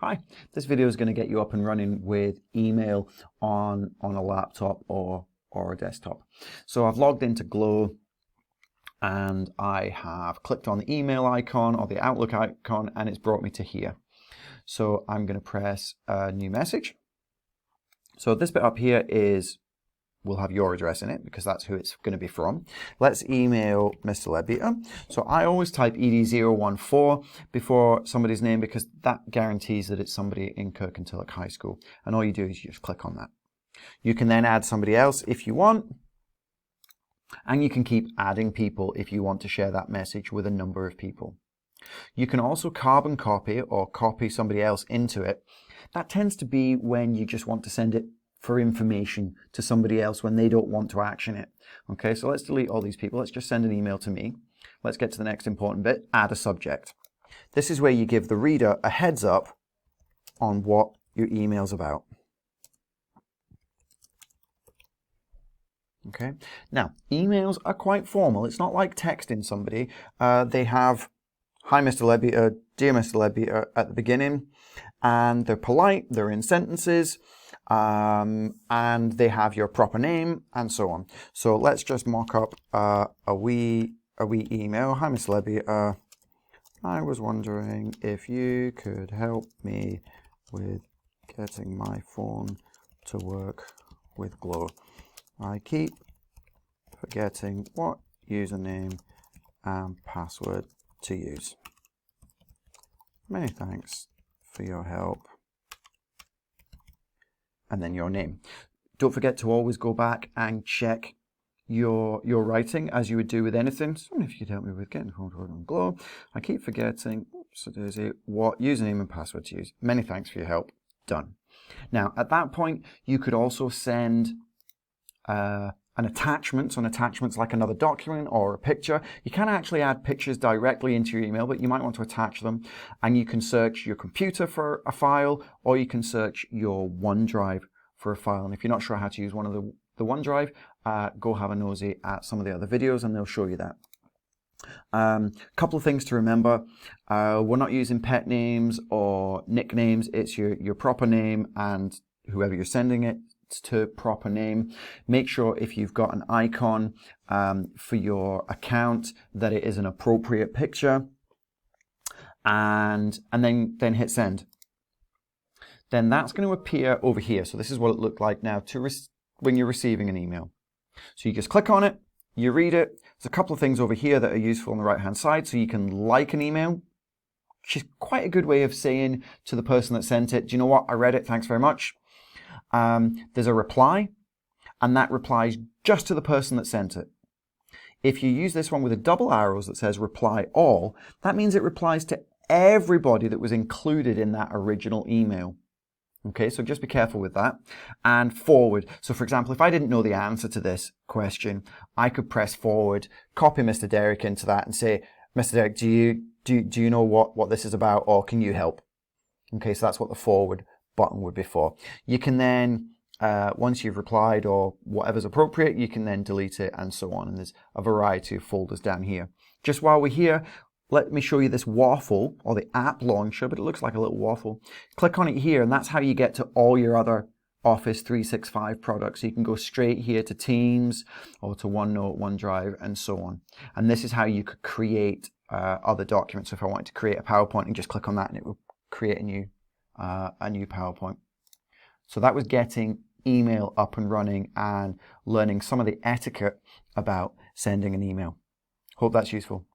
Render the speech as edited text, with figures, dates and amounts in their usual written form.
Hi, this video is going to get you up and running with email on a laptop or a desktop. So I've logged into Glow and I have clicked on the email icon or the Outlook icon and it's brought me to here. So I'm going to press a new message. So this bit up here will have your address in it because that's who it's going to be from. Let's email Mr. Leadbeater. So I always type ED014 before somebody's name because that guarantees that it's somebody in Kirkintilloch High School. And all you do is you just click on that. You can then add somebody else if you want. And you can keep adding people if you want to share that message with a number of people. You can also carbon copy or copy somebody else into it. That tends to be when you just want to send it for information to somebody else when they don't want to action it. Okay, so let's delete all these people. Let's just send an email to me. Let's get to the next important bit, add a subject. This is where you give the reader a heads up on what your email's about. Okay, now emails are quite formal. It's not like texting somebody. They have, hi Mr. Leadbeater, dear Mr. Leadbeater at the beginning, and they're polite, they're in sentences, and they have your proper name and so on. So let's just mock up a wee email. Hi Mr. Leadbeater, I was wondering if you could help me with getting my phone to work with Glow. I keep forgetting what username and password to use. Many thanks for your help. And then your name. Don't forget to always go back and check your writing as you would do with anything. So if you could help me with getting phone to work on Glow. I keep forgetting what username and password to use. Many thanks for your help. Done. Now at that point you could also send an attachment. So an attachment's like another document or a picture. You can actually add pictures directly into your email, but you might want to attach them. And you can search your computer for a file, or you can search your OneDrive for a file. And if you're not sure how to use one of the OneDrive, go have a nosy at some of the other videos and they'll show you that. Couple of things to remember. We're not using pet names or nicknames. It's your proper name and whoever you're sending it to proper name. Make sure if you've got an icon for your account that it is an appropriate picture, and then hit send. Then that's going to appear over here. So this is what it looked like now when you're receiving an email. So you just click on it, you read it. There's a couple of things over here that are useful on the right hand side. So you can like an email, which is quite a good way of saying to the person that sent it, do you know what, I read it, thanks very much. There's a reply, and that replies just to the person that sent it. If you use this one with a double arrows that says reply all, that means it replies to everybody that was included in that original email. Okay, so just be careful with that. And forward. So for example, if I didn't know the answer to this question, I could press forward, copy Mr. Derek into that and say, Mr. Derek, do you know what this is about, or can you help? Okay, so that's what the forward button would be for. You can then, once you've replied or whatever's appropriate, you can then delete it and so on. And there's a variety of folders down here. Just while we're here, let me show you this waffle or the app launcher, but it looks like a little waffle. Click on it here and that's how you get to all your other Office 365 products. So you can go straight here to Teams or to OneNote, OneDrive and so on. And this is how you could create other documents. So if I wanted to create a PowerPoint and just click on that and it will create a new PowerPoint. So that was getting email up and running and learning some of the etiquette about sending an email. Hope that's useful.